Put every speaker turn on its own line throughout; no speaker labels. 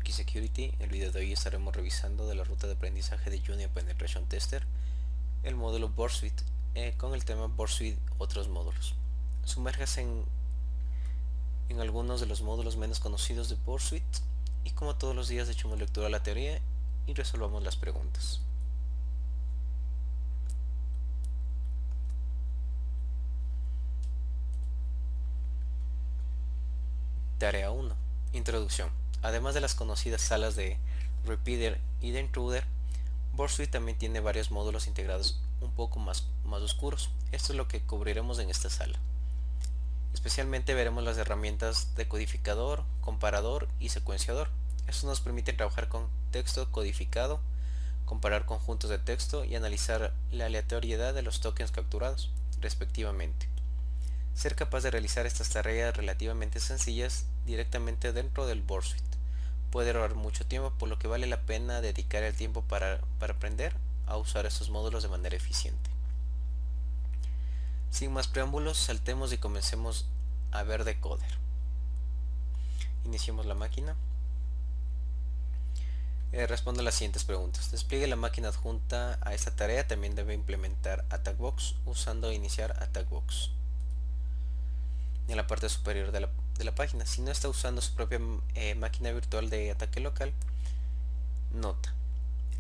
Turkey Security. En el video de hoy estaremos revisando de la ruta de aprendizaje de Junior Penetration Tester el módulo Board Suite con el tema Board Suite otros módulos. Sumérjase en algunos de los módulos menos conocidos de Board Suite y como todos los días echemos lectura a la teoría y resolvamos las preguntas. Tarea 1. Introducción. Además de las conocidas salas de Repeater y de Intruder, Board Suite también tiene varios módulos integrados un poco más oscuros. Esto es lo que cubriremos en esta sala. Especialmente veremos las herramientas de codificador, comparador y secuenciador. Esto nos permite trabajar con texto codificado, comparar conjuntos de texto y analizar la aleatoriedad de los tokens capturados, respectivamente. Ser capaz de realizar estas tareas relativamente sencillas directamente dentro del Board Suite puede ahorrar mucho tiempo, por lo que vale la pena dedicar el tiempo para aprender a usar estos módulos de manera eficiente. Sin más preámbulos, saltemos y comencemos a ver Decoder. Iniciemos la máquina. Responde a las siguientes preguntas. Despliegue la máquina adjunta a esta tarea también debe implementar AttackBox usando iniciar AttackBox en la parte superior de la página. Si no está usando su propia máquina virtual de ataque local, nota.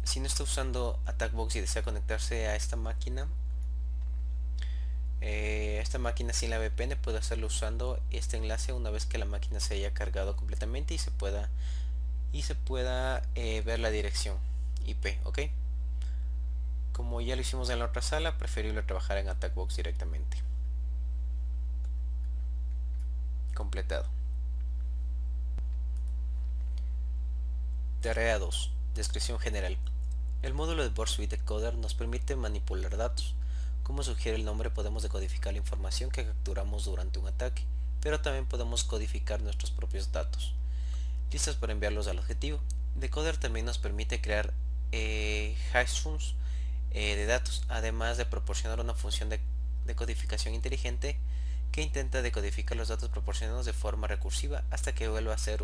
Si no está usando AttackBox y desea conectarse a esta máquina sin la VPN, puede hacerlo usando este enlace una vez que la máquina se haya cargado completamente y se pueda ver la dirección IP, ¿ok? Como ya lo hicimos en la otra sala, preferible trabajar en AttackBox directamente. Completado. Tarea 2. Descripción general. El módulo de Board Suite Decoder nos permite manipular datos. Como sugiere el nombre, podemos decodificar la información que capturamos durante un ataque, pero también podemos codificar nuestros propios datos, listas para enviarlos al objetivo. Decoder también nos permite crear hashrooms de datos, además de proporcionar una función de decodificación inteligente que intenta decodificar los datos proporcionados de forma recursiva hasta que vuelva a ser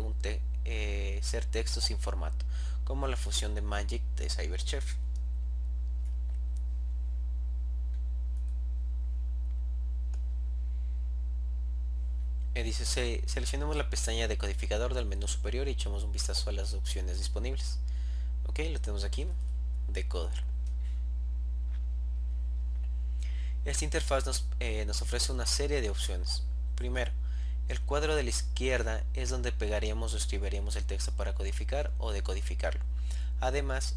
ser texto sin formato, como la función de Magic de Cyberchef. Dice, seleccionemos la pestaña de codificador del menú superior y echemos un vistazo a las opciones disponibles. Ok, lo tenemos aquí, Decoder. Esta interfaz nos ofrece una serie de opciones. Primero, el cuadro de la izquierda es donde pegaríamos o escribiríamos el texto para codificar o decodificarlo. Además,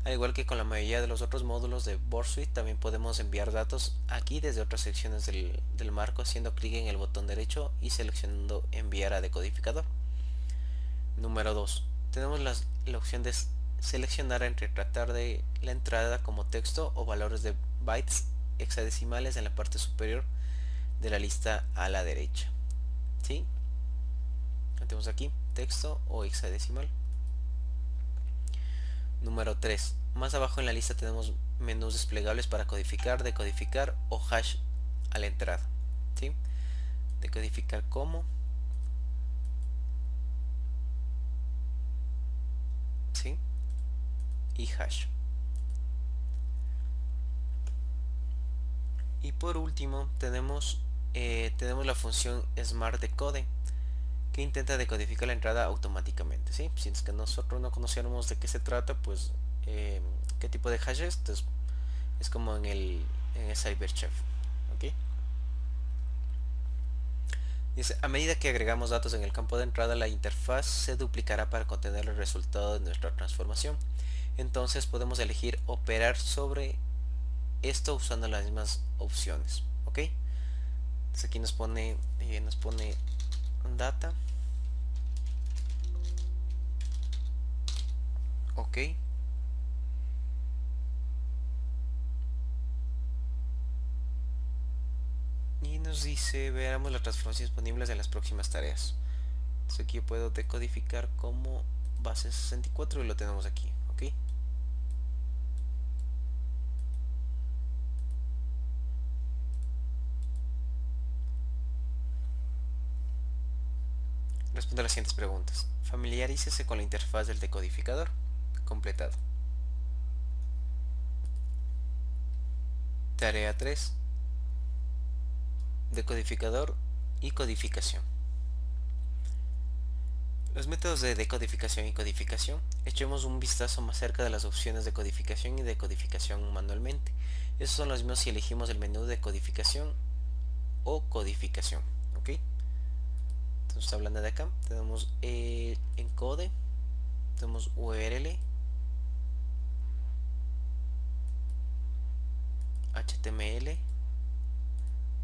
al igual que con la mayoría de los otros módulos de Board Suite, también podemos enviar datos aquí desde otras secciones del marco haciendo clic en el botón derecho y seleccionando enviar a decodificador. Número 2. Tenemos la opción de seleccionar entre tratar de la entrada como texto o valores de bytes hexadecimales en la parte superior de la lista a la derecha. ¿Sí? Tenemos aquí texto o hexadecimal. Número 3. Más abajo en la lista tenemos menús desplegables para codificar, decodificar o hash a la entrada. ¿Sí? Decodificar como. ¿Sí? Y hash. Y por último tenemos la función Smart Decode que intenta decodificar la entrada automáticamente, ¿sí? Si es que nosotros no conociéramos de qué se trata, pues qué tipo de hash es como en el Cyberchef, ¿ok? Dice, a medida que agregamos datos en el campo de entrada, la interfaz se duplicará para contener el resultado de nuestra transformación. Entonces podemos elegir operar sobre esto usando las mismas opciones, ¿ok? Entonces aquí nos pone data, ok. Y nos dice, veamos las transformaciones disponibles en las próximas tareas. Entonces aquí yo puedo decodificar como base 64 y lo tenemos aquí, ok. Responde a las siguientes preguntas. Familiarícese con la interfaz del decodificador. Completado. Tarea 3. Decodificador y codificación. Los métodos de decodificación y codificación. Echemos un vistazo más cerca de las opciones de codificación y decodificación manualmente. Esos son los mismos si elegimos el menú de codificación o codificación. ¿Ok? Entonces, hablando de acá, tenemos encode, tenemos URL, HTML,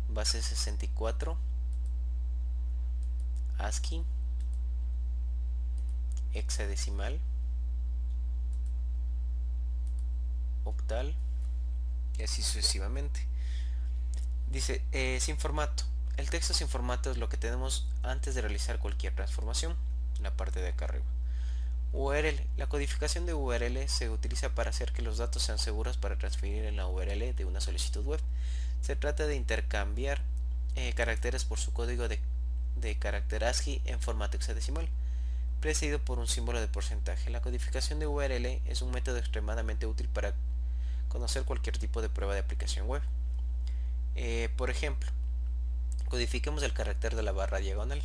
base 64, ASCII, hexadecimal, octal y así sucesivamente. Dice sin formato. El texto sin formato es lo que tenemos antes de realizar cualquier transformación, en la parte de acá arriba. URL. La codificación de URL se utiliza para hacer que los datos sean seguros para transferir en la URL de una solicitud web. Se trata de intercambiar caracteres por su código de carácter ASCII en formato hexadecimal, precedido por un símbolo de porcentaje. La codificación de URL es un método extremadamente útil para conocer cualquier tipo de prueba de aplicación web. Por ejemplo, codifiquemos el carácter de la barra diagonal.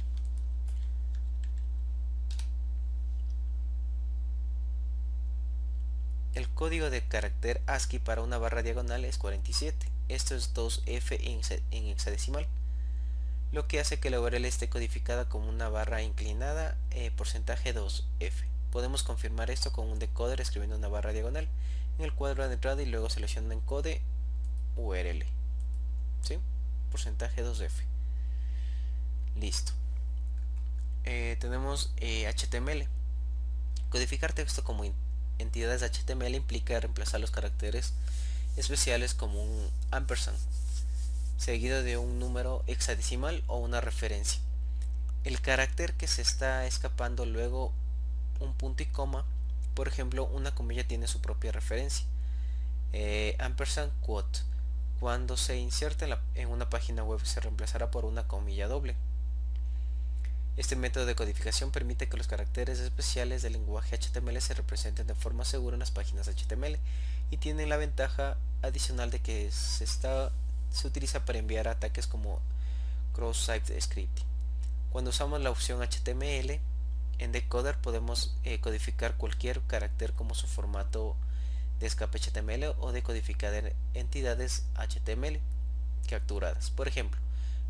El código de carácter ASCII para una barra diagonal es 47. Esto es 2F en hexadecimal, lo que hace que la URL esté codificada como una barra inclinada porcentaje 2F. Podemos confirmar esto con un decoder escribiendo una barra diagonal en el cuadro de entrada y luego seleccionando encode URL. ¿Sí? Porcentaje 2F. Listo. Tenemos HTML. Codificar texto como entidades HTML implica reemplazar los caracteres especiales como un ampersand, seguido de un número hexadecimal o una referencia. El carácter que se está escapando luego un punto y coma, por ejemplo, una comilla tiene su propia referencia. Ampersand quote. Cuando se inserta en una página web se reemplazará por una comilla doble. Este método de codificación permite que los caracteres especiales del lenguaje HTML se representen de forma segura en las páginas HTML y tiene la ventaja adicional de que se utiliza para enviar ataques como cross-site scripting. Cuando usamos la opción HTML en decoder podemos codificar cualquier carácter como su formato de escape HTML o decodificar entidades HTML capturadas. Por ejemplo,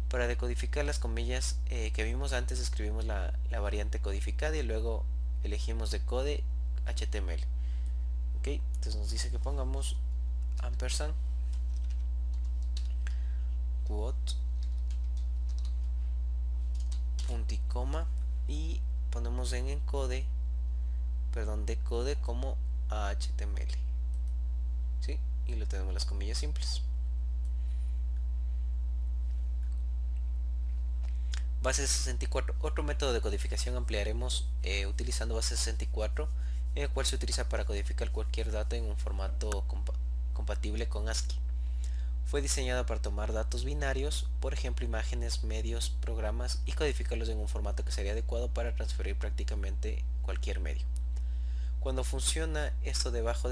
para decodificar las comillas que vimos antes, escribimos la variante codificada y luego elegimos decode HTML. Ok, entonces nos dice que pongamos ampersand quote punto y coma y ponemos en decode como HTML. ¿Sí? Y lo tenemos las comillas simples. Base 64. Otro método de codificación ampliaremos utilizando base 64, el cual se utiliza para codificar cualquier dato en un formato compatible con ASCII. Fue diseñado para tomar datos binarios, por ejemplo imágenes, medios, programas, y codificarlos en un formato que sería adecuado para transferir prácticamente cualquier medio. Cuando funciona esto debajo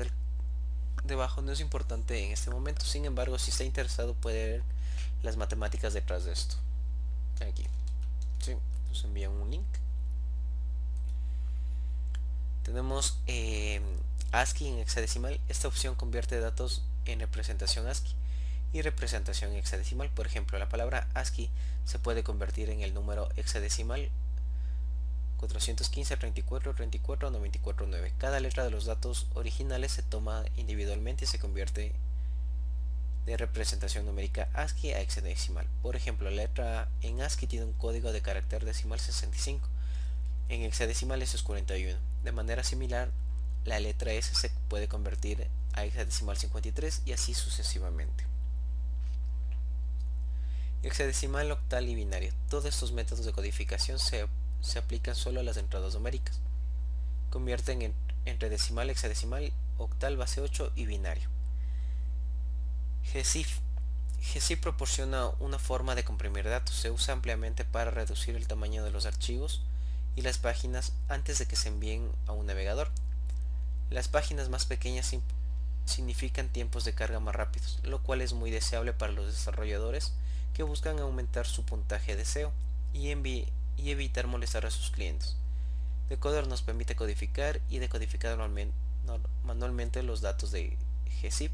no es importante en este momento, sin embargo si está interesado puede ver las matemáticas detrás de esto. Aquí. Sí, nos envían un link. Tenemos ASCII en hexadecimal. Esta opción convierte datos en representación ASCII y representación hexadecimal. Por ejemplo, la palabra ASCII se puede convertir en el número hexadecimal 415 34 34 94 9. Cada letra de los datos originales se toma individualmente y se convierte de representación numérica ASCII a hexadecimal. Por ejemplo, la letra en ASCII tiene un código de carácter decimal 65. En hexadecimal eso es 41. De manera similar, la letra S se puede convertir a hexadecimal 53 y así sucesivamente. Hexadecimal, octal y binario. Todos estos métodos de codificación se aplican solo a las entradas numéricas. Convierten entre decimal, hexadecimal, octal, base 8 y binario. GZIF. GZIF proporciona una forma de comprimir datos. Se usa ampliamente para reducir el tamaño de los archivos y las páginas antes de que se envíen a un navegador. Las páginas más pequeñas significan tiempos de carga más rápidos, lo cual es muy deseable para los desarrolladores que buscan aumentar su puntaje de SEO y evitar molestar a sus clientes. Decoder nos permite codificar y decodificar manualmente los datos de gzip.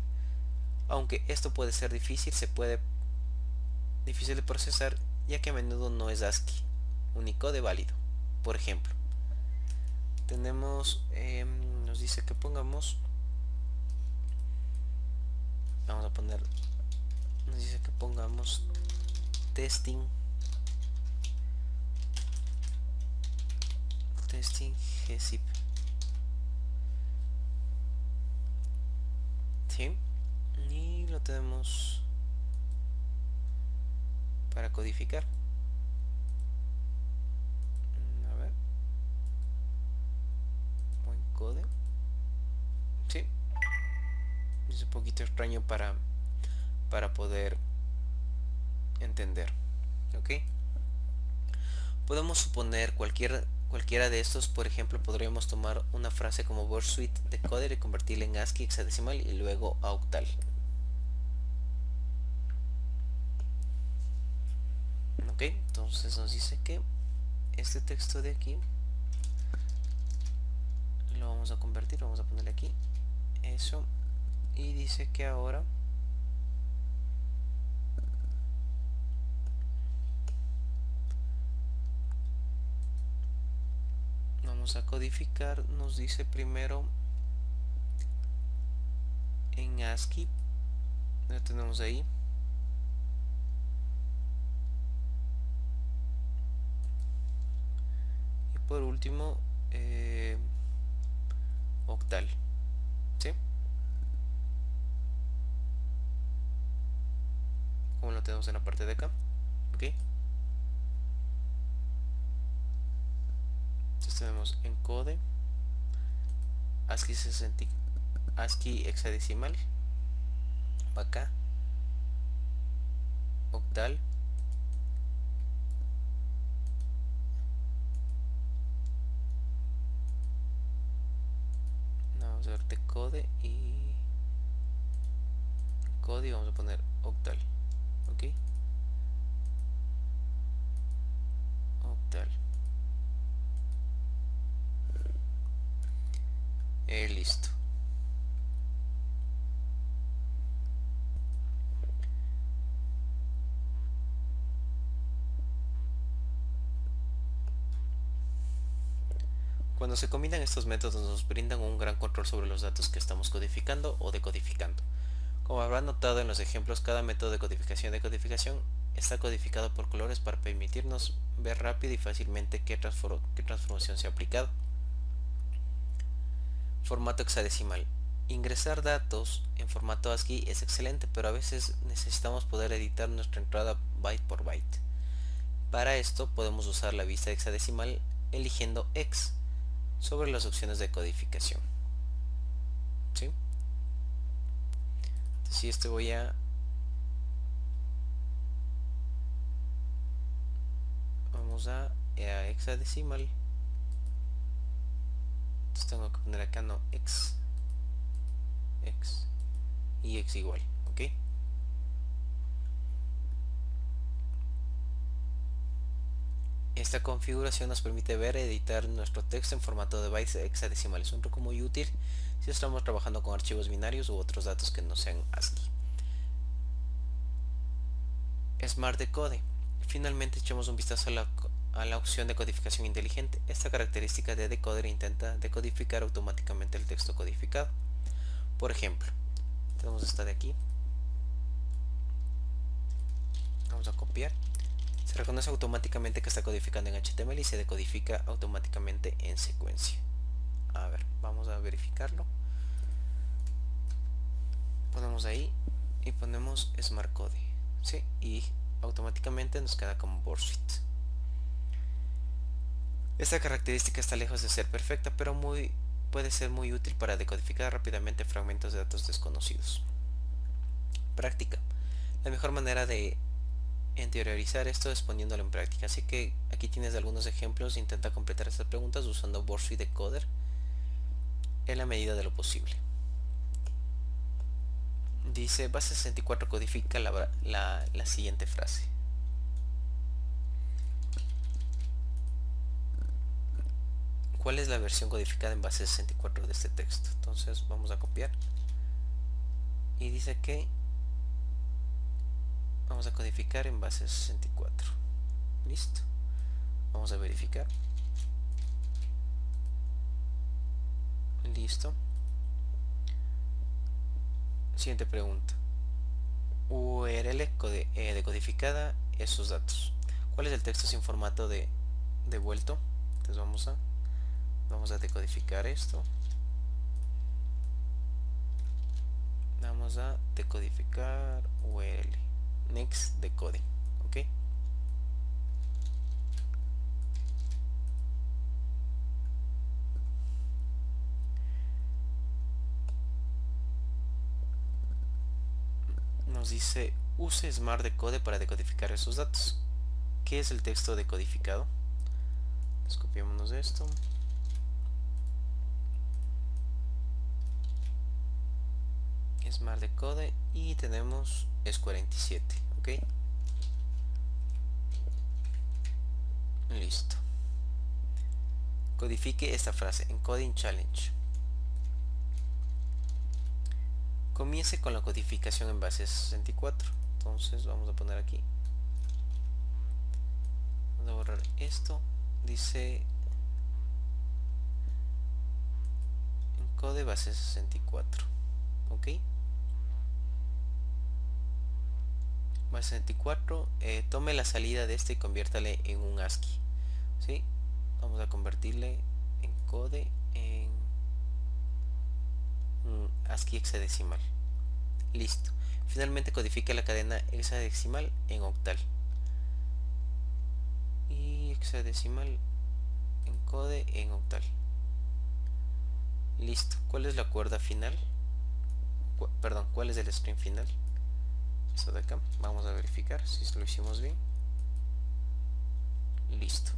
Aunque esto puede ser difícil de procesar, ya que a menudo no es ASCII, Unicode válido. Por ejemplo, nos dice que pongamos, nos dice que pongamos testing gzip. ¿Sí? Y lo tenemos para codificar. A ver, buen code. Sí, es un poquito extraño para poder entender. Ok, podemos suponer cualquiera de estos. Por ejemplo, podríamos tomar una frase como Bursuit Decoder y convertirla en ASCII hexadecimal y luego a octal. Ok, entonces nos dice que este texto de aquí lo vamos a convertir, vamos a ponerle aquí eso, y dice que ahora vamos a codificar. Nos dice primero en ASCII, lo tenemos ahí, y por último octal. ¿Sí? Como lo tenemos en la parte de acá. Ok, entonces tenemos encode ASCII hexadecimal, acá octal, vamos a ver decode y code, y vamos a poner octal. Ok, octal. Listo. Cuando se combinan estos métodos nos brindan un gran control sobre los datos que estamos codificando o decodificando. Como habrán notado en los ejemplos, cada método de codificación está codificado por colores para permitirnos ver rápido y fácilmente qué transformación se ha aplicado. Formato hexadecimal. Ingresar datos en formato ASCII es excelente, pero a veces necesitamos poder editar nuestra entrada byte por byte. Para esto podemos usar la vista hexadecimal eligiendo X sobre las opciones de codificación. ¿Sí? Si vamos a hexadecimal, entonces tengo que poner acá no X y X igual. Ok, esta configuración nos permite ver y editar nuestro texto en formato de bytes hexadecimal. Es un truco muy útil si estamos trabajando con archivos binarios u otros datos que no sean ASCII. Smart Decode. Finalmente echemos un vistazo a la opción de codificación inteligente. Esta característica de decoder intenta decodificar automáticamente el texto codificado. Por ejemplo, tenemos esta de aquí, vamos a copiar. Se reconoce automáticamente que está codificando en HTML y se decodifica automáticamente en secuencia. A ver, vamos a verificarlo. Ponemos ahí y ponemos Smart Code, ¿sí? Y automáticamente nos queda como Bursuit. Esta característica está lejos de ser perfecta, pero puede ser muy útil para decodificar rápidamente fragmentos de datos desconocidos. Práctica. La mejor manera de interiorizar esto es poniéndolo en práctica. Así que aquí tienes algunos ejemplos. Intenta completar estas preguntas usando Bursuit Decoder en la medida de lo posible. Dice, base 64 codifica la siguiente frase. ¿Cuál es la versión codificada en base 64 de este texto? Entonces vamos a copiar. Y dice que vamos a codificar en base 64. Listo. Vamos a verificar. Listo. Siguiente pregunta. URL decodificada, esos datos. ¿Cuál es el texto sin formato devuelto? Entonces vamos a decodificar esto. Vamos a decodificar URL. Next decoding. Ok. Nos dice use Smart Decode para decodificar esos datos. ¿Qué es el texto decodificado? Entonces copiémonos de esto. Smart Decode y tenemos es47. Ok. Listo. Codifique esta frase. Encoding Challenge. Comience con la codificación en base 64. Entonces vamos a poner aquí. Vamos a borrar esto. Dice encode base 64. Ok. Base 64. Tome la salida de este y conviértale en un ASCII. ¿Sí? Vamos a convertirle encode en ASCII hexadecimal. Listo. Finalmente codifica la cadena hexadecimal en octal. Y hexadecimal encode en octal. Listo. ¿Cuál es la cuerda final? Perdón, ¿cuál es el string final? Esto de acá. Vamos a verificar si lo hicimos bien. Listo.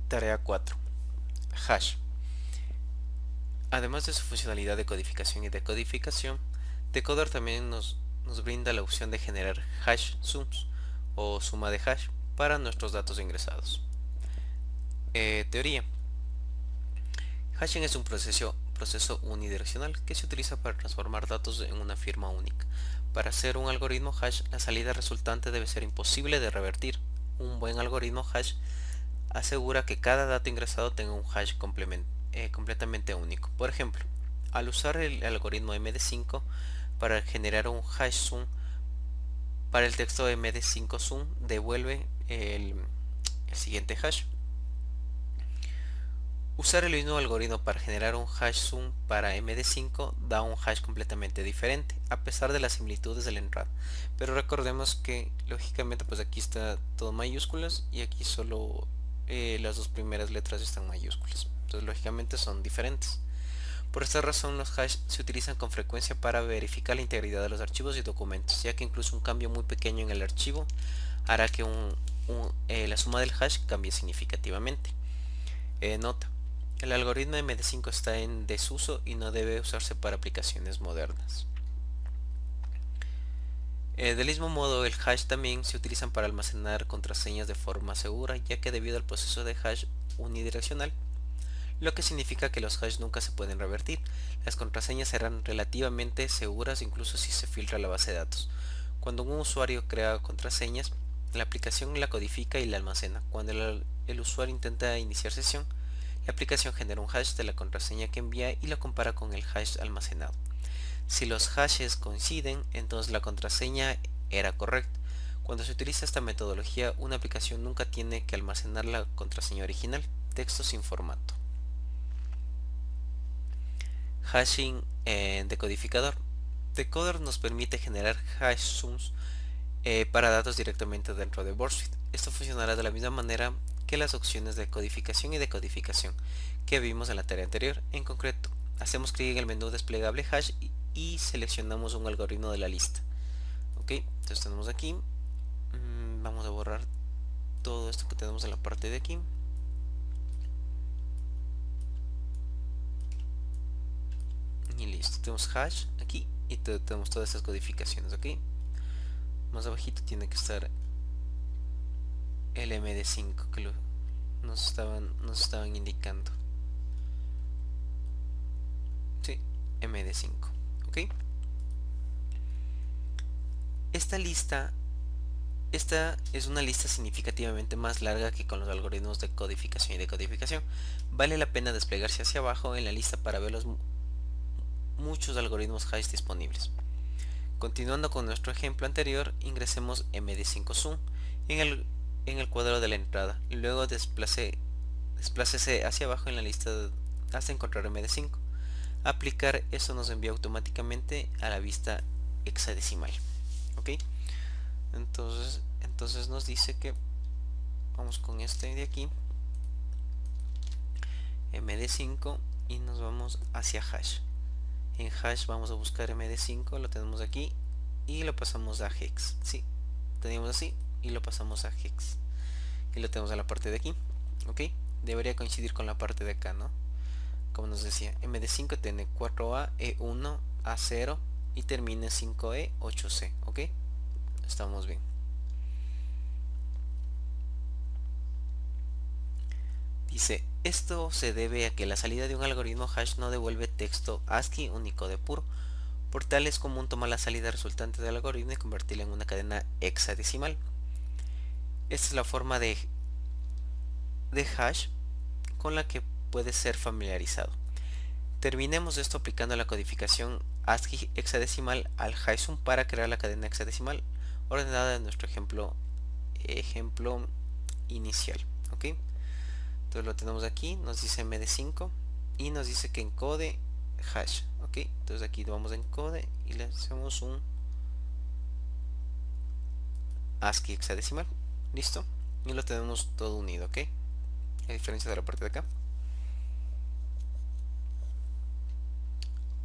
Tarea 4. Hash. Además de su funcionalidad de codificación y decodificación, Decoder también nos brinda la opción de generar hash sums o suma de hash para nuestros datos ingresados. Teoría. Hashing es un proceso unidireccional que se utiliza para transformar datos en una firma única. Para hacer un algoritmo hash, la salida resultante debe ser imposible de revertir. Un buen algoritmo hash asegura que cada dato ingresado tenga un hash completamente único. Por ejemplo, al usar el algoritmo MD5 para generar un hash sum para el texto MD5 sum, devuelve el siguiente hash. Usar el mismo algoritmo para generar un hash sum para MD5 da un hash completamente diferente, a pesar de las similitudes de la entrada. Pero recordemos que lógicamente pues aquí está todo mayúsculas y aquí solo las dos primeras letras están mayúsculas. Entonces lógicamente son diferentes. Por esta razón los hash se utilizan con frecuencia para verificar la integridad de los archivos y documentos, ya que incluso un cambio muy pequeño en el archivo hará que la suma del hash cambie significativamente. Nota. El algoritmo MD5 está en desuso y no debe usarse para aplicaciones modernas. Del mismo modo, el hash también se utilizan para almacenar contraseñas de forma segura, ya que debido al proceso de hash unidireccional, lo que significa que los hash nunca se pueden revertir. Las contraseñas serán relativamente seguras incluso si se filtra la base de datos. Cuando un usuario crea contraseñas, la aplicación la codifica y la almacena. Cuando el usuario intenta iniciar sesión, la aplicación genera un hash de la contraseña que envía y lo compara con el hash almacenado. Si los hashes coinciden, entonces la contraseña era correcta. Cuando se utiliza esta metodología, una aplicación nunca tiene que almacenar la contraseña original, texto sin formato. Hashing decodificador. Decoder nos permite generar hash sums para datos directamente dentro de Bursuit. Esto funcionará de la misma manera que las opciones de codificación y decodificación que vimos en la tarea anterior. En concreto, hacemos clic en el menú desplegable hash y seleccionamos un algoritmo de la lista. ¿Ok? Entonces tenemos aquí, vamos a borrar todo esto que tenemos en la parte de aquí. Y listo, tenemos hash aquí y tenemos todas estas codificaciones, ok. Más abajito tiene que estar el MD5 que nos estaban indicando. Sí, MD5, ok. Esta es una lista significativamente más larga que con los algoritmos de codificación y decodificación. Vale la pena desplegarse hacia abajo en la lista para ver los muchos algoritmos hash disponibles. Continuando con nuestro ejemplo anterior, ingresemos md5zoom en el cuadro de la entrada. Luego desplácese hacia abajo en la lista hasta encontrar md5. Aplicar eso nos envía automáticamente a la vista hexadecimal. ¿Ok? Entonces nos dice que vamos con este de aquí, md5, y nos vamos hacia hash. En hash vamos a buscar md5, lo tenemos aquí y lo pasamos a hex. Sí, tenemos así y lo pasamos a hex y lo tenemos en la parte de aquí. Ok, debería coincidir con la parte de acá, ¿no? Como nos decía, md5 tiene 4a, e1, a0 y termina en 5e, 8c. Ok, estamos bien. Dice, esto se debe a que la salida de un algoritmo hash no devuelve texto ASCII Unicode puro. Por tal es común tomar la salida resultante del algoritmo y convertirla en una cadena hexadecimal. Esta es la forma de hash con la que puede ser familiarizado. Terminemos esto aplicando la codificación ASCII hexadecimal al HashSum para crear la cadena hexadecimal ordenada en nuestro ejemplo inicial. ¿Ok? Entonces lo tenemos aquí, nos dice md5 y nos dice que encode hash. Ok, entonces aquí vamos a encode y le hacemos un ASCII hexadecimal. Listo, y lo tenemos todo unido. Ok, a diferencia de la parte de acá.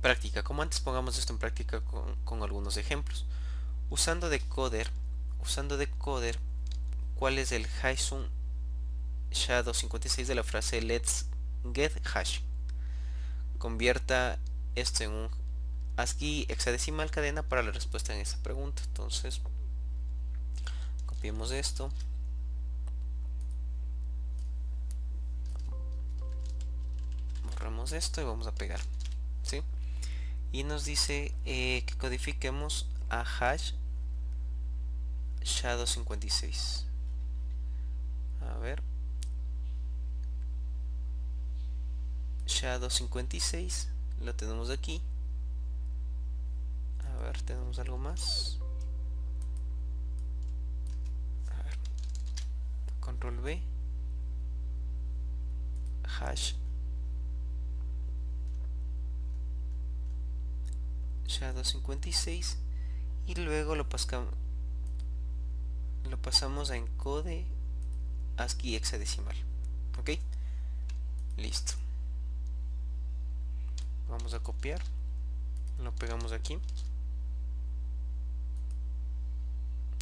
Práctica, como antes, pongamos esto en práctica con algunos ejemplos. Usando decoder, ¿cuál es el HashSum SHA-256 de la frase let's get hash? Convierta esto en un ASCII hexadecimal cadena para la respuesta en esta pregunta. Entonces copiemos esto, borramos esto y vamos a pegar, ¿sí? Y nos dice que codifiquemos a hash SHA-256. A ver, SHA-256 lo tenemos aquí. A ver, tenemos algo más. A ver, control V, hash SHA-256 y luego lo pasamos a encode ASCII hexadecimal. Ok, listo. Vamos a copiar, lo pegamos aquí.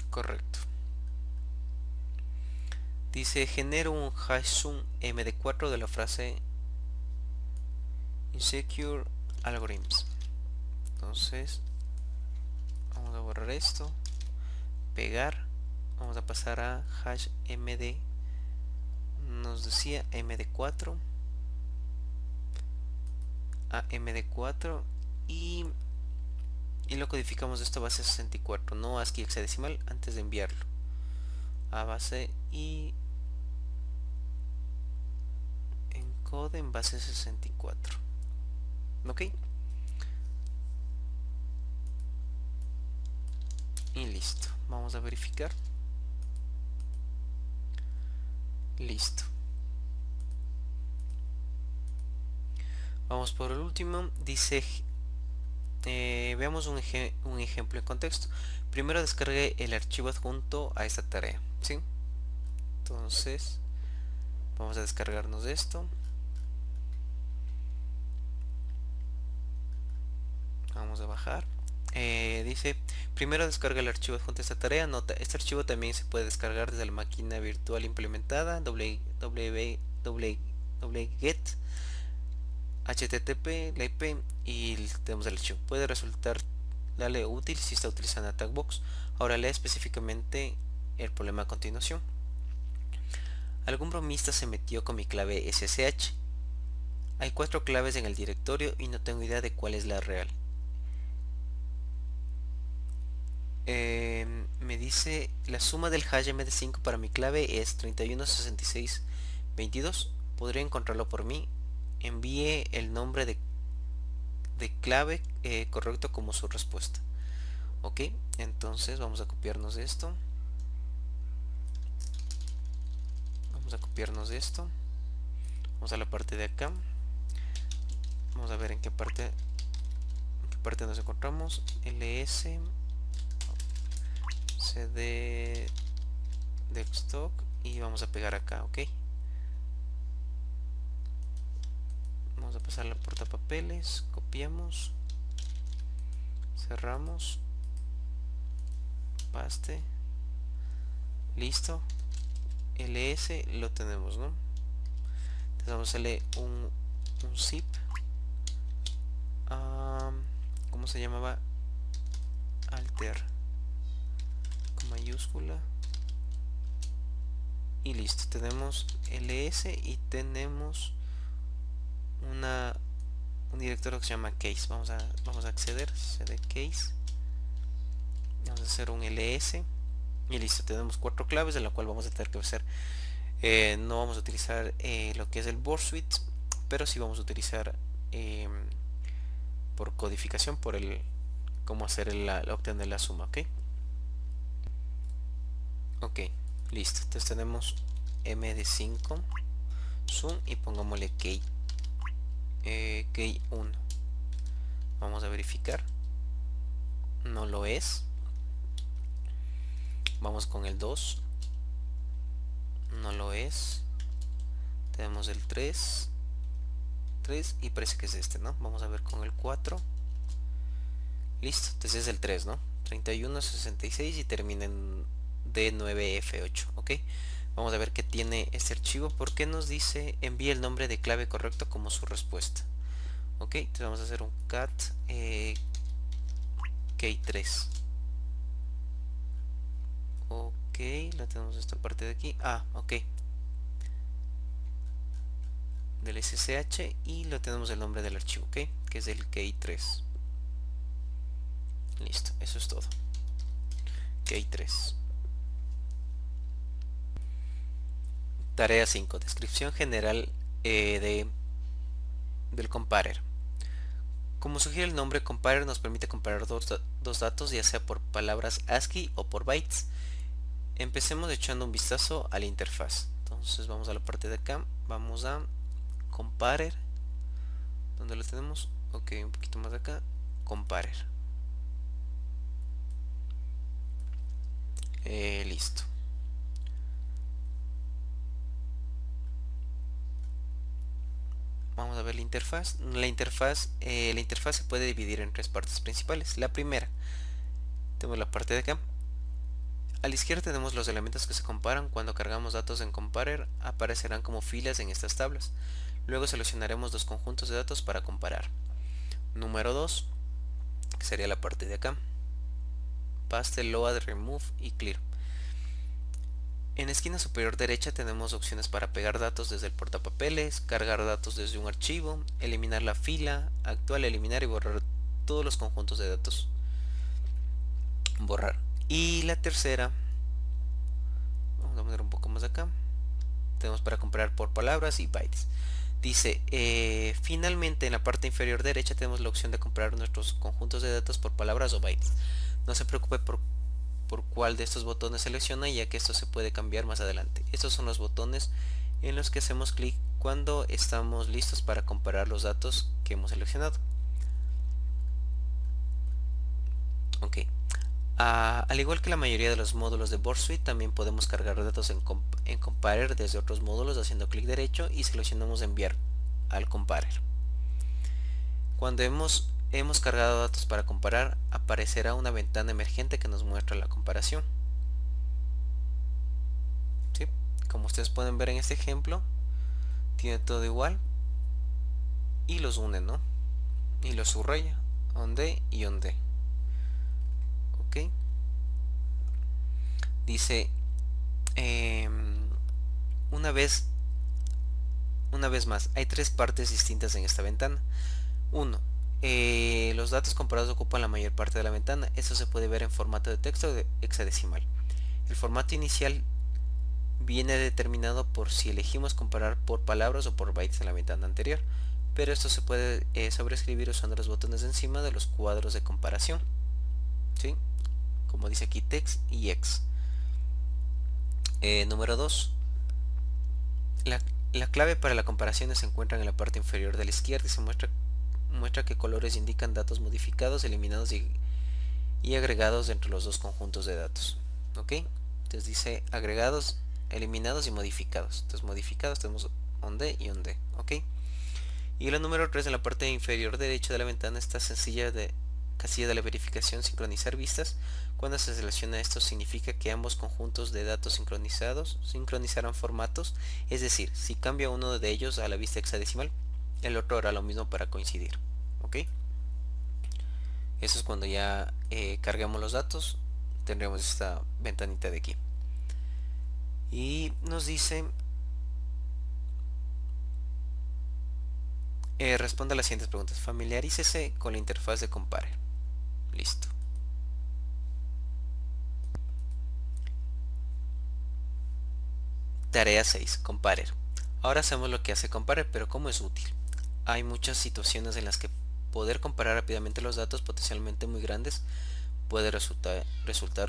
Correcto. Dice genero un HashSum md4 de la frase insecure algorithms. Entonces vamos a borrar esto, pegar, vamos a pasar a hash md, nos decía md4, a md4 y lo codificamos esto a base 64, no ASCII hexadecimal, antes de enviarlo a base y encode en base 64. Ok, y listo. Vamos a verificar. Listo. Vamos por el último. Dice, veamos un ejemplo en contexto. Primero descargué el archivo adjunto a esta tarea, ¿sí? Entonces vamos a descargarnos esto. Vamos a bajar. Dice, primero descarga el archivo adjunto a esta tarea. Nota, este archivo también se puede descargar desde la máquina virtual implementada wget http la IP y tenemos el archivo. Puede resultarle útil si está utilizando AttackBox. Ahora lea específicamente el problema a continuación. Algún bromista se metió con mi clave SSH. Hay 4 claves en el directorio y no tengo idea de cuál es la real. Me dice la suma del hash MD5 para mi clave es 316622. ¿Podría encontrarlo por mí? Envíe el nombre de clave correcto como su respuesta. Ok, entonces vamos a copiarnos de esto. Vamos a la parte de acá. Vamos a ver en qué parte nos encontramos. ls cd desktop y vamos a pegar acá. Ok, vamos a pasar la portapapeles, copiamos, cerramos, paste, listo. ls lo tenemos, ¿no? Entonces vamos a hacerle un zip. ¿Cómo se llamaba? Alter con mayúscula y listo. Tenemos ls y tenemos un directorio que se llama case. Vamos a acceder, cd case, vamos a hacer un ls y listo. Tenemos 4 claves de la cual vamos a tener que hacer. No vamos a utilizar lo que es el board suite, pero sí vamos a utilizar por codificación, por el cómo hacer obtener la suma. Ok, listo. Entonces tenemos md5 zoom y pongámosle key 1. Vamos a verificar. No lo es. Vamos con el 2. No lo es. Tenemos el 3 y parece que es este, ¿no? Vamos a ver con el 4. Listo, entonces es el 3, ¿no? 3166 y termina en D9F8. Ok, vamos a ver qué tiene este archivo. Porque nos dice envíe el nombre de clave correcto como su respuesta. Ok, entonces vamos a hacer un cat key3. Ok, la tenemos esta parte de aquí. Ok, del SSH y lo tenemos el nombre del archivo, ok, que es el key3. Listo, eso es todo. key3. Tarea 5. Descripción general del comparer. Como sugiere el nombre, comparer nos permite comparar dos datos, ya sea por palabras ASCII o por bytes. Empecemos echando un vistazo a la interfaz. Entonces vamos a la parte de acá, vamos a comparer. ¿Dónde lo tenemos? Ok, un poquito más de acá, comparer. Listo. Vamos a ver la interfaz. La interfaz se puede dividir en 3 partes principales. La primera, tenemos la parte de acá. A la izquierda tenemos los elementos que se comparan. Cuando cargamos datos en comparer, aparecerán como filas en estas tablas. Luego seleccionaremos los conjuntos de datos para comparar. Número 2, que sería la parte de acá. Paste, load, remove y clear. En la esquina superior derecha tenemos opciones para pegar datos desde el portapapeles, cargar datos desde un archivo, eliminar la fila actual, eliminar y borrar todos los conjuntos de datos. Borrar. Y la tercera, vamos a poner un poco más acá, tenemos para comparar por palabras y bytes. Dice, finalmente en la parte inferior derecha tenemos la opción de comparar nuestros conjuntos de datos por palabras o bytes. No se preocupe por cuál de estos botones selecciona, ya que esto se puede cambiar más adelante. Estos son los botones en los que hacemos clic cuando estamos listos para comparar los datos que hemos seleccionado. Ok. Al igual que la mayoría de los módulos de Board Suite, también podemos cargar datos en Comparer desde otros módulos haciendo clic derecho y seleccionamos enviar al Comparer. Cuando hemos hemos cargado datos para comparar, aparecerá una ventana emergente que nos muestra la comparación. ¿Sí? Como ustedes pueden ver en este ejemplo, tiene todo igual y los une, ¿no? Y los subraya, onde y onde. ¿Ok? Dice, una vez más, hay tres partes distintas en esta ventana. 1. Los datos comparados ocupan la mayor parte de la ventana. Esto se puede ver en formato de texto o de hexadecimal. El formato inicial viene determinado por si elegimos comparar por palabras o por bytes en la ventana anterior, pero esto se puede sobreescribir usando los botones de encima de los cuadros de comparación, ¿sí? Como dice aquí, text y x. Número 2. La clave para la comparación se encuentra en la parte inferior de la izquierda y se muestra que colores indican datos modificados, eliminados y agregados entre los dos conjuntos de datos. ¿Ok? Entonces dice agregados, eliminados y modificados. Entonces modificados tenemos onde y onde. ¿Ok? Y la número 3, en la parte inferior derecha de la ventana, está casilla de la verificación sincronizar vistas. Cuando se selecciona esto significa que ambos conjuntos de datos sincronizarán formatos, es decir, si cambia uno de ellos a la vista hexadecimal, el otro hará lo mismo para coincidir. ¿Ok? Eso es cuando ya carguemos los datos, tendremos esta ventanita de aquí. Y nos dice, responda a las siguientes preguntas. Familiarícese con la interfaz de Compare. Listo. Tarea 6. Comparer. Ahora sabemos lo que hace Comparer, pero ¿cómo es útil? Hay muchas situaciones en las que poder comparar rápidamente los datos potencialmente muy grandes puede resultar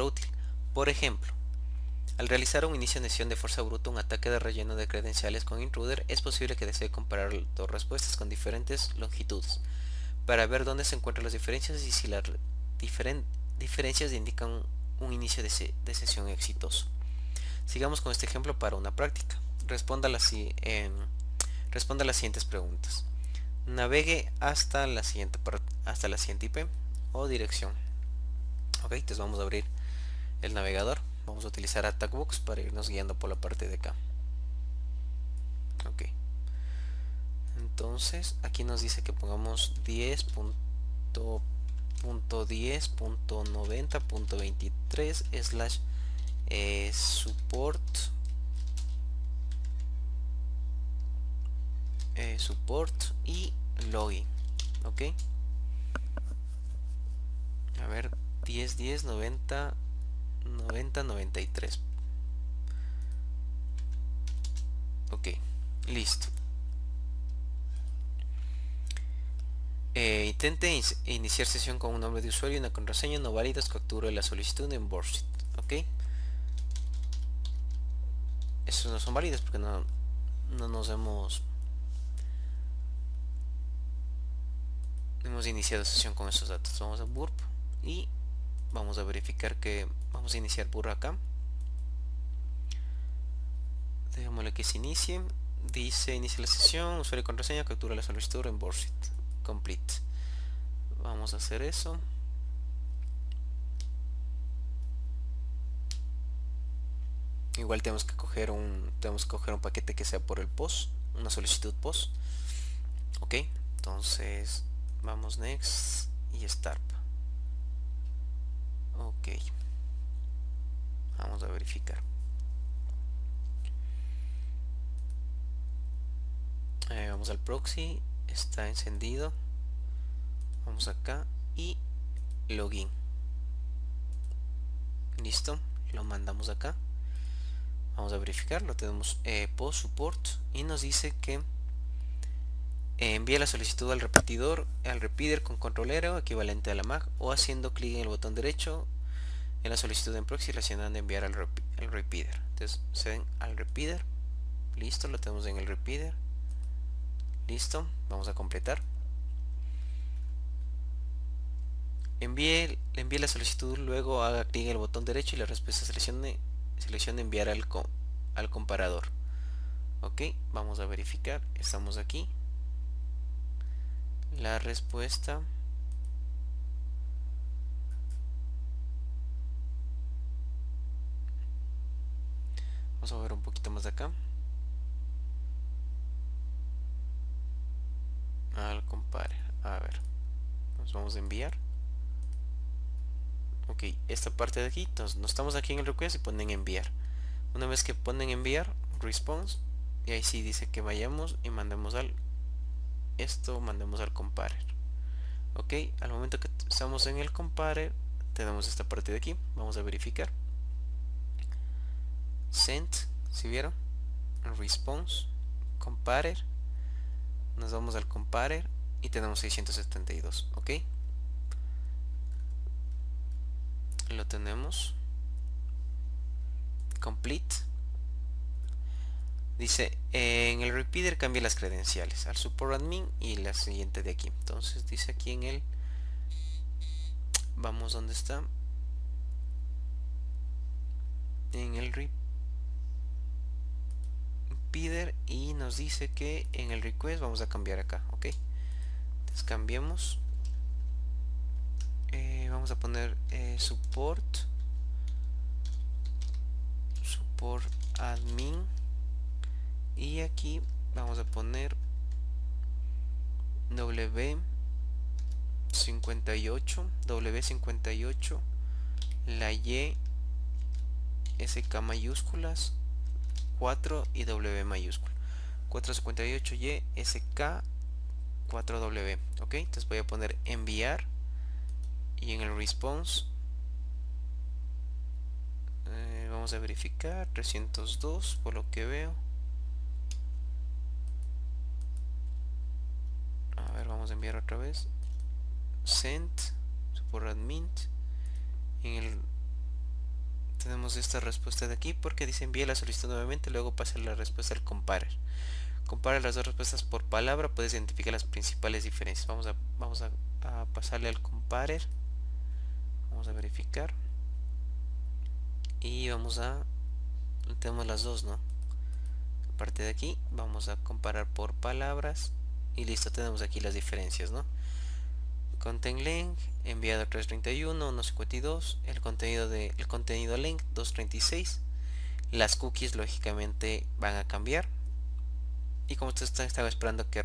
útil. Por ejemplo, al realizar un inicio de sesión de fuerza bruta, un ataque de relleno de credenciales con intruder, es posible que desee comparar dos respuestas con diferentes longitudes para ver dónde se encuentran las diferencias y si las diferencias indican un inicio de sesión exitoso. Sigamos con este ejemplo para una práctica. Responda a las siguientes preguntas. Navegue hasta la siguiente IP o dirección. Ok, entonces vamos a abrir el navegador. Vamos a utilizar AttackBox para irnos guiando por la parte de acá. Ok. Entonces aquí nos dice que pongamos 10.10.90.23 support y login. Ok, a ver, 10.10.90.90.93. ok, listo. Intente iniciar sesión con un nombre de usuario y una contraseña no válidas. Capture la solicitud en BoardSheet. Ok, estos no son válidos porque no nos hemos iniciado sesión con estos datos. Vamos a burp y vamos a verificar que vamos a iniciar burp acá. Dejémosle que se inicie. Dice inicia la sesión, usuario y contraseña, captura la solicitud en BoardSheet. Complete. Vamos a hacer eso. Igual tenemos que coger un paquete que sea por el post, una solicitud post. Ok, entonces vamos next y start. Ok, vamos a verificar. Vamos al proxy, está encendido. Vamos acá y login. Listo, lo mandamos acá. Vamos a verificar, lo tenemos post support y nos dice que envía la solicitud al repeater con controlero equivalente a la MAC o haciendo clic en el botón derecho en la solicitud en proxy seleccionando enviar al repeater. Entonces se ven al repeater. Listo, lo tenemos en el repeater. Listo, vamos a completar. Envíe la solicitud, luego haga clic en el botón derecho y la respuesta seleccione enviar al comparador. Ok, vamos a verificar. Estamos aquí. La respuesta vamos acá al compare. A ver, nos vamos a enviar. Ok, esta parte de aquí, entonces no estamos aquí en el request y ponen enviar. Una vez que ponen enviar, response, y ahí sí dice que vayamos y mandemos mandemos al comparer. Ok, al momento que estamos en el comparer, tenemos esta parte de aquí, vamos a verificar. Send, si vieron, response, comparer, nos vamos al comparer y tenemos 672. Ok, lo tenemos complete. Dice en el repeater cambia las credenciales al support admin y la siguiente de aquí. Entonces dice aquí en el, vamos donde está, en el repeater, y nos dice que en el request vamos a cambiar acá. Ok, entonces cambiemos, vamos a poner support admin, y aquí vamos a poner W58, la Y, SK mayúsculas 4 y W mayúscula, 458Y SK 4W. Ok, entonces voy a poner enviar, y en el response vamos a verificar 302 por lo que veo. A ver, vamos a enviar otra vez. Send support admin. Tenemos esta respuesta de aquí porque dice envíe la solicitud nuevamente, luego pasa la respuesta al comparer. Compara las dos respuestas por palabra, puedes identificar las principales diferencias. Vamos a pasarle al comparer. Vamos a verificar. Y tenemos las dos, ¿no? Parte de aquí, vamos a comparar por palabras. Y listo, tenemos aquí las diferencias, ¿no? Content length, enviado 331, 152. El contenido length 236. Las cookies lógicamente van a cambiar. Y como usted estaba esperando que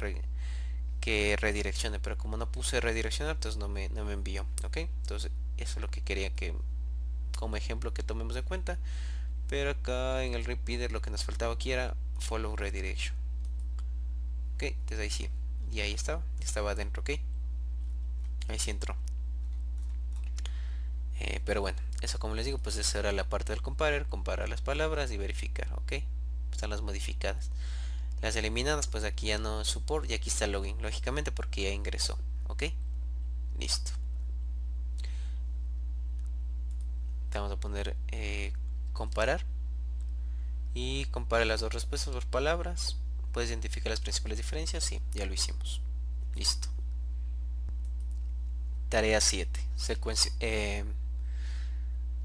redireccione, pero como no puse redireccionar, entonces no me envió. Ok, entonces eso es lo que quería que como ejemplo que tomemos en cuenta. Pero acá en el repeater lo que nos faltaba aquí era follow redirection. Ok, entonces ahí sí, y ahí estaba adentro. Ok, ahí sí entró. Pero bueno, eso como les digo, pues esa era la parte del comparar las palabras y verificar. Ok, están las modificadas. Las eliminadas, pues aquí ya no es support y aquí está el login, lógicamente porque ya ingresó. Ok, listo. Te vamos a poner comparar, y compara las dos respuestas por palabras. Puedes identificar las principales diferencias. Sí, ya lo hicimos. Listo. Tarea 7.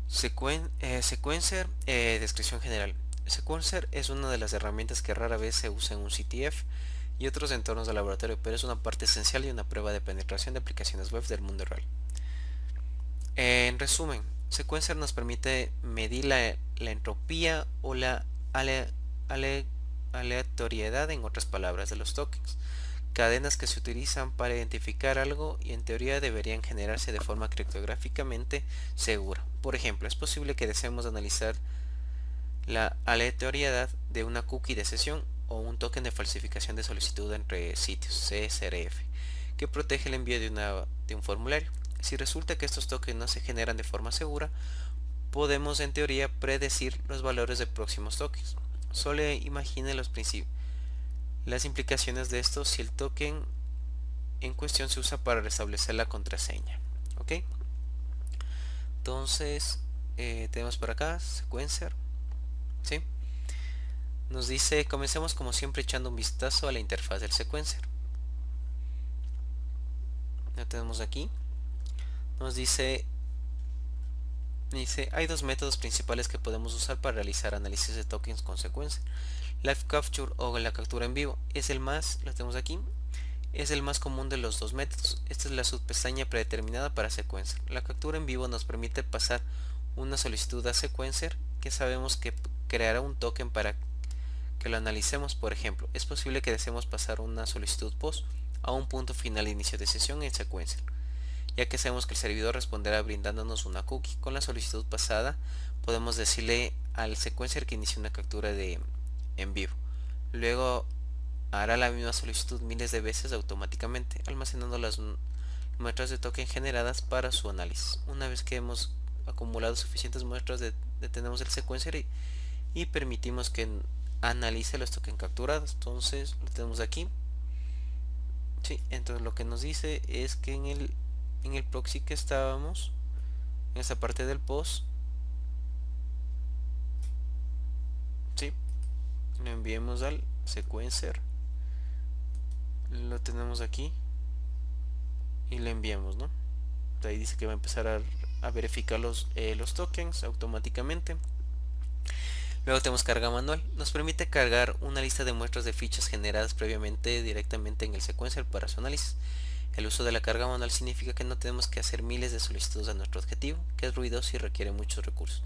Sequencer, descripción general. Sequencer es una de las herramientas que rara vez se usa en un CTF y otros entornos de laboratorio, pero es una parte esencial de una prueba de penetración de aplicaciones web del mundo real. En resumen, Sequencer nos permite medir la entropía o la aleatoriedad, en otras palabras, de los tokens, cadenas que se utilizan para identificar algo y en teoría deberían generarse de forma criptográficamente segura. Por ejemplo, es posible que deseemos analizar la aleatoriedad de una cookie de sesión o un token de falsificación de solicitud entre sitios, CSRF, que protege el envío de un formulario. Si resulta que estos tokens no se generan de forma segura, podemos en teoría predecir los valores de próximos tokens. Solo imagine las implicaciones de esto si el token en cuestión se usa para restablecer la contraseña. Ok, entonces tenemos por acá sequencer. ¿Sí? Nos dice, comencemos como siempre echando un vistazo a la interfaz del sequencer. Ya tenemos aquí. Nos dice hay dos métodos principales que podemos usar para realizar análisis de tokens con sequencer. Live Capture o la captura en vivo es el más, lo tenemos aquí, es el más común de los dos métodos. Esta es la subpestaña predeterminada para sequencer. La captura en vivo nos permite pasar una solicitud a sequencer que sabemos que creará un token para que lo analicemos. Por ejemplo, es posible que deseemos pasar una solicitud POST a un punto final de inicio de sesión en Sequencer, ya que sabemos que el servidor responderá brindándonos una cookie. Con la solicitud pasada podemos decirle al Sequencer que inicie una captura en vivo. Luego hará la misma solicitud miles de veces automáticamente, almacenando las muestras de token generadas para su análisis. Una vez que hemos acumulado suficientes muestras, detenemos el Sequencer y permitimos que analice los tokens capturados. Entonces lo tenemos aquí. Sí, entonces lo que nos dice es que en el proxy que estábamos, en esta parte del post, sí, lo enviemos al Sequencer, lo tenemos aquí y le enviamos, ¿no? De ahí dice que va a empezar a verificar los tokens automáticamente. Luego tenemos carga manual. Nos permite cargar una lista de muestras de fichas generadas previamente directamente en el Sequencer para su análisis. El uso de la carga manual significa que no tenemos que hacer miles de solicitudes a nuestro objetivo, que es ruidoso y requiere muchos recursos.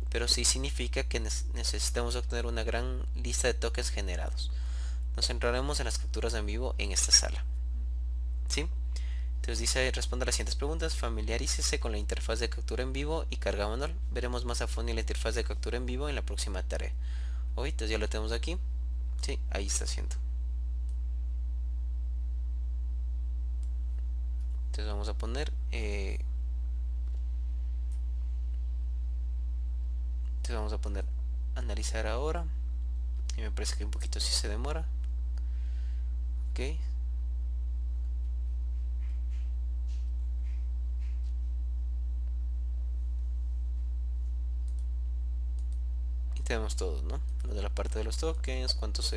Pero sí significa que necesitamos obtener una gran lista de tokens generados. Nos centraremos en las capturas en vivo en esta sala. ¿Sí? Entonces dice, responde a las siguientes preguntas, familiarícese con la interfaz de captura en vivo y carga manual. Veremos más a fondo la interfaz de captura en vivo en la próxima tarea. Hoy, entonces ya lo tenemos aquí. Sí, ahí está haciendo. Entonces vamos a poner analizar ahora. Y me parece que un poquito sí se demora. Ok. Tenemos todo, ¿no? Lo de la parte de los tokens, cuántos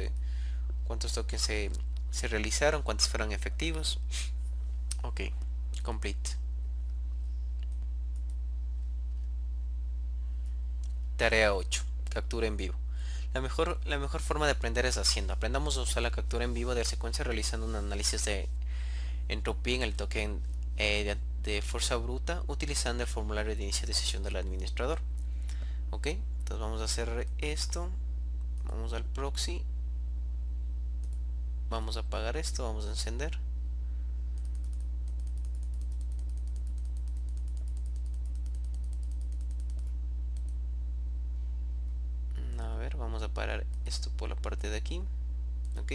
tokens se realizaron, cuántos fueron efectivos. Ok, complete. Tarea 8, captura en vivo. La mejor forma de aprender es haciendo. Aprendamos a usar la captura en vivo de secuencia realizando un análisis de entropía en el token de fuerza bruta utilizando el formulario de inicio de sesión del administrador. Ok, entonces vamos a hacer esto. Vamos al proxy. Vamos a apagar esto, vamos a encender. A ver, vamos a parar esto por la parte de aquí. Ok,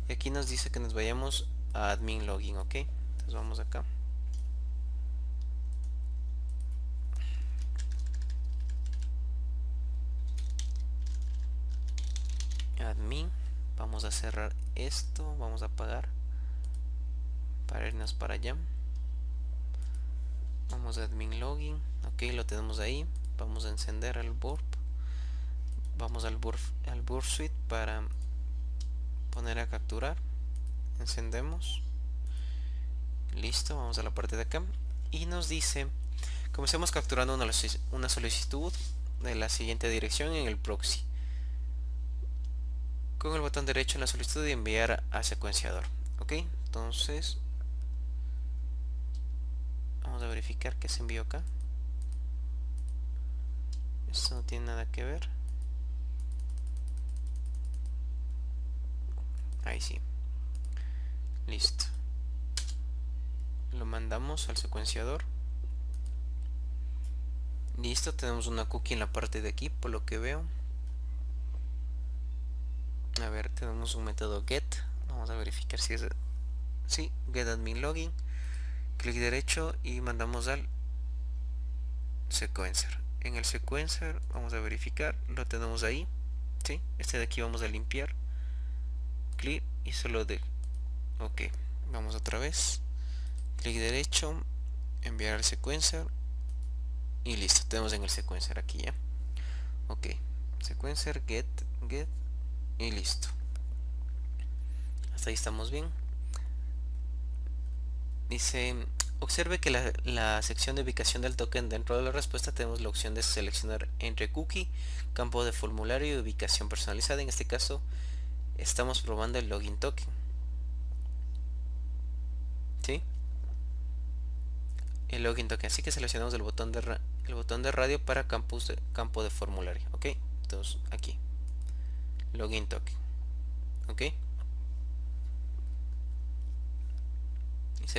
y aquí nos dice que nos vayamos a admin login. Ok, entonces vamos acá. Admin, vamos a cerrar esto, vamos a apagar para irnos para allá. Vamos a admin login. Ok, lo tenemos ahí. Vamos a encender el burp. Vamos al burp suite para poner a capturar. Encendemos. Listo, vamos a la parte de acá y nos dice comencemos capturando una solicitud de la siguiente dirección en el proxy con el botón derecho en la solicitud y enviar a secuenciador. Ok, entonces vamos a verificar que se envió acá. Esto no tiene nada que ver. Ahí sí. Listo. Lo mandamos al secuenciador. Listo, tenemos una cookie en la parte de aquí, por lo que veo. A ver, tenemos un método get. Vamos a verificar si es... Sí, get admin login. Clic derecho y mandamos al sequencer. En el sequencer vamos a verificar, lo tenemos ahí. ¿Sí? Este de aquí vamos a limpiar. Clic y solo de... Ok, vamos otra vez. Clic derecho, enviar al sequencer y listo, tenemos en el sequencer aquí ya. Ok, sequencer, get y listo. Hasta ahí estamos bien. Dice, observe que la sección de ubicación del token dentro de la respuesta tenemos la opción de seleccionar entre cookie, campo de formulario y ubicación personalizada. En este caso estamos probando el login token. ¿Sí? El login token, así que seleccionamos el botón de radio para campo de formulario. Ok, entonces aquí login token. Ok,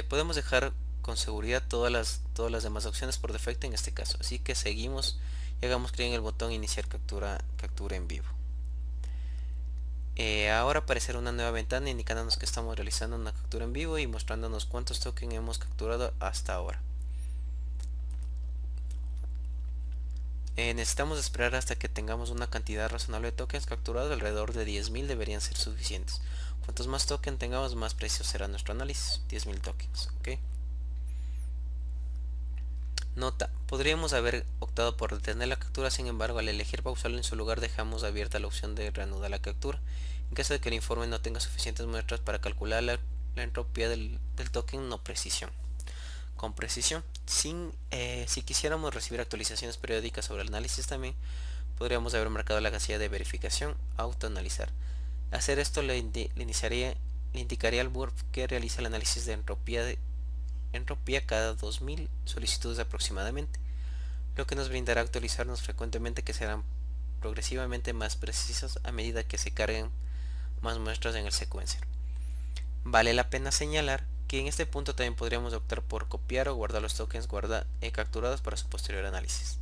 podemos dejar con seguridad todas las demás opciones por defecto en este caso, así que seguimos y hagamos clic en el botón iniciar captura en vivo. Ahora aparecerá una nueva ventana indicándonos que estamos realizando una captura en vivo y mostrándonos cuántos tokens hemos capturado hasta ahora. Necesitamos esperar hasta que tengamos una cantidad razonable de tokens capturados. Alrededor de 10.000 deberían ser suficientes. Cuantos más tokens tengamos, más preciso será nuestro análisis. 10.000 tokens, ok. Nota: podríamos haber optado por detener la captura, sin embargo, al elegir pausarlo en su lugar dejamos abierta la opción de reanudar la captura. En caso de que el informe no tenga suficientes muestras para calcular la entropía del token con precisión. Si quisiéramos recibir actualizaciones periódicas sobre el análisis también, podríamos haber marcado la casilla de verificación autoanalizar. Hacer esto le indicaría al BURF que realiza el análisis de entropía cada 2000 solicitudes aproximadamente, lo que nos brindará actualizarnos frecuentemente, que serán progresivamente más precisas a medida que se carguen más muestras en el sequencer. Vale la pena señalar que en este punto también podríamos optar por copiar o guardar los tokens capturados para su posterior análisis.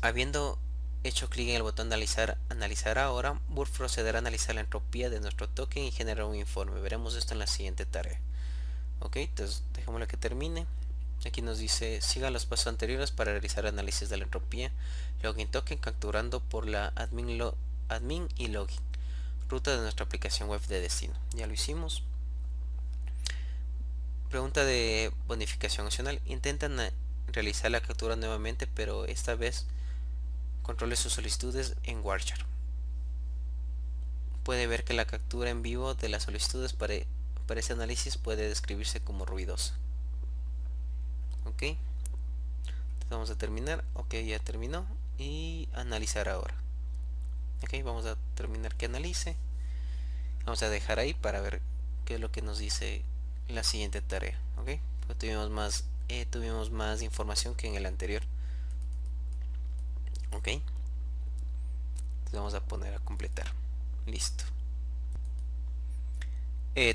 Habiendo hecho clic en el botón de analizar ahora, BURF procederá a analizar la entropía de nuestro token y generar un informe. Veremos esto en la siguiente tarea. Ok, entonces dejémoslo que termine. Aquí nos dice: siga los pasos anteriores para realizar análisis de la entropía login token capturando por la admin y login ruta de nuestra aplicación web de destino. Ya lo hicimos. Pregunta de bonificación opcional: intentan realizar la captura nuevamente, pero esta vez controle sus solicitudes en Warchar. Puede ver que la captura en vivo de las solicitudes para ese análisis puede describirse como ruidosa. Ok, entonces vamos a terminar. Ok, ya terminó. Y analizar ahora. Ok, vamos a terminar que analice. Vamos a dejar ahí para ver qué es lo que nos dice la siguiente tarea. Ok, pues tuvimos más información que en el anterior. Ok, entonces vamos a poner a completar. Listo.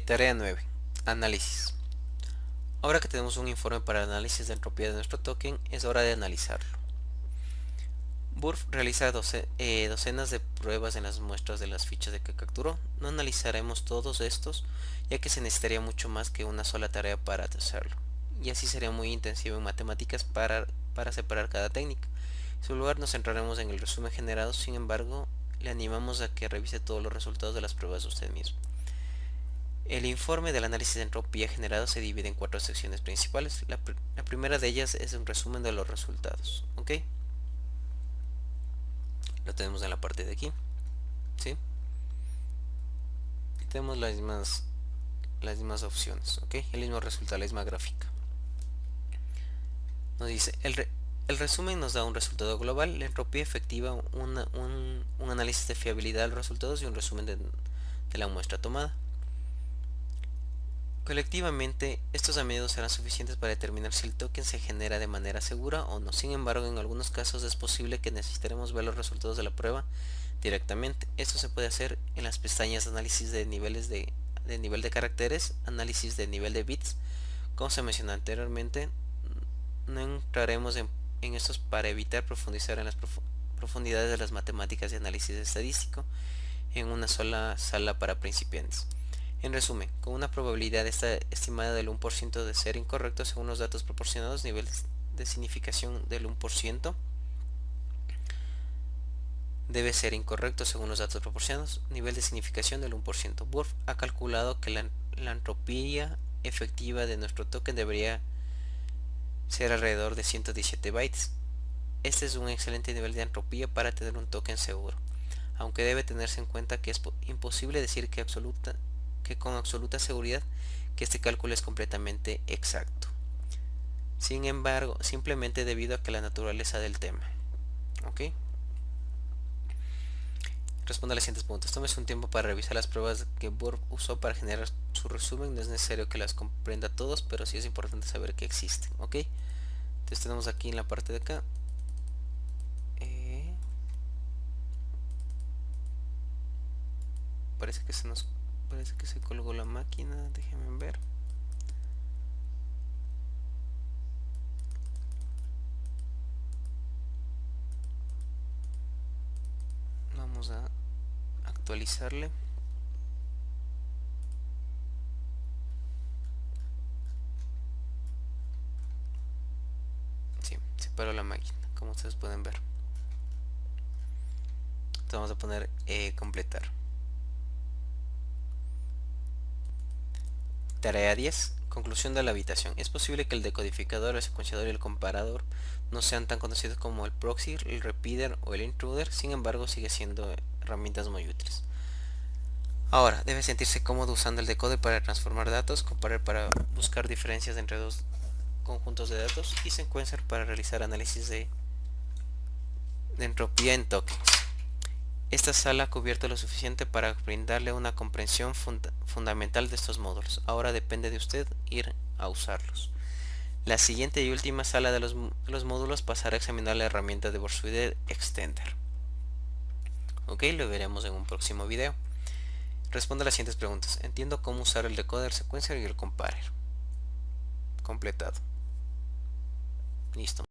Tarea 9. Análisis. Ahora que tenemos un informe para el análisis de entropía de nuestro token, es hora de analizarlo. BURF realiza docenas de pruebas en las muestras de las fichas de que capturó. No analizaremos todos estos, ya que se necesitaría mucho más que una sola tarea para hacerlo, y así sería muy intensivo en matemáticas para separar cada técnica. En su lugar nos centraremos en el resumen generado. Sin embargo, le animamos a que revise todos los resultados de las pruebas usted mismo. El informe del análisis de entropía generado se divide en 4 secciones principales. La primera de ellas es un resumen de los resultados. ¿Ok? Lo tenemos en la parte de aquí. ¿Sí? Y tenemos las mismas opciones. ¿Ok? El mismo resultado, la misma gráfica. Nos dice: el resumen nos da un resultado global, la entropía efectiva, un análisis de fiabilidad de los resultados y un resumen de la muestra tomada. Colectivamente, estos a menudo serán suficientes para determinar si el token se genera de manera segura o no. Sin embargo, en algunos casos es posible que necesitaremos ver los resultados de la prueba directamente. Esto se puede hacer en las pestañas de análisis de nivel de caracteres, análisis de nivel de bits. Como se mencionó anteriormente, no entraremos en estos para evitar profundizar en las profundidades de las matemáticas de análisis estadístico en una sola sala para principiantes. En resumen, con una probabilidad estimada del 1% de ser incorrecto según los datos proporcionados, nivel de significación del 1% debe ser incorrecto según los datos proporcionados, nivel de significación del 1%. BURF ha calculado que la entropía efectiva de nuestro token debería ser alrededor de 117 bytes. Este es un excelente nivel de entropía para tener un token seguro, aunque debe tenerse en cuenta que es imposible decir que con absoluta seguridad que este cálculo es completamente exacto. Sin embargo, simplemente debido a que la naturaleza del tema. ¿Ok? Responde a los siguientes puntos. Tómese un tiempo para revisar las pruebas que BURF usó para generar su resumen. No es necesario que las comprenda todos, pero sí es importante saber que existen. ¿Ok? Entonces tenemos aquí en la parte de acá. parece que se colgó la máquina. Déjenme ver. Vamos a actualizarle. Sí, se paró la máquina, como ustedes pueden ver. Entonces vamos a poner completar. Tarea 10. Conclusión de la habitación. Es posible que el decodificador, el secuenciador y el comparador no sean tan conocidos como el proxy, el repeater o el intruder, sin embargo sigue siendo herramientas muy útiles. Ahora, debe sentirse cómodo usando el decoder para transformar datos, comparar para buscar diferencias entre dos conjuntos de datos y sequencer para realizar análisis de entropía en tokens. Esta sala ha cubierto lo suficiente para brindarle una comprensión fundamental de estos módulos. Ahora depende de usted ir a usarlos. La siguiente y última sala de los módulos pasará a examinar la herramienta de Borswider Extender. Ok, lo veremos en un próximo video. Responde a las siguientes preguntas. Entiendo cómo usar el decoder, sequencer y el comparer. Completado. Listo.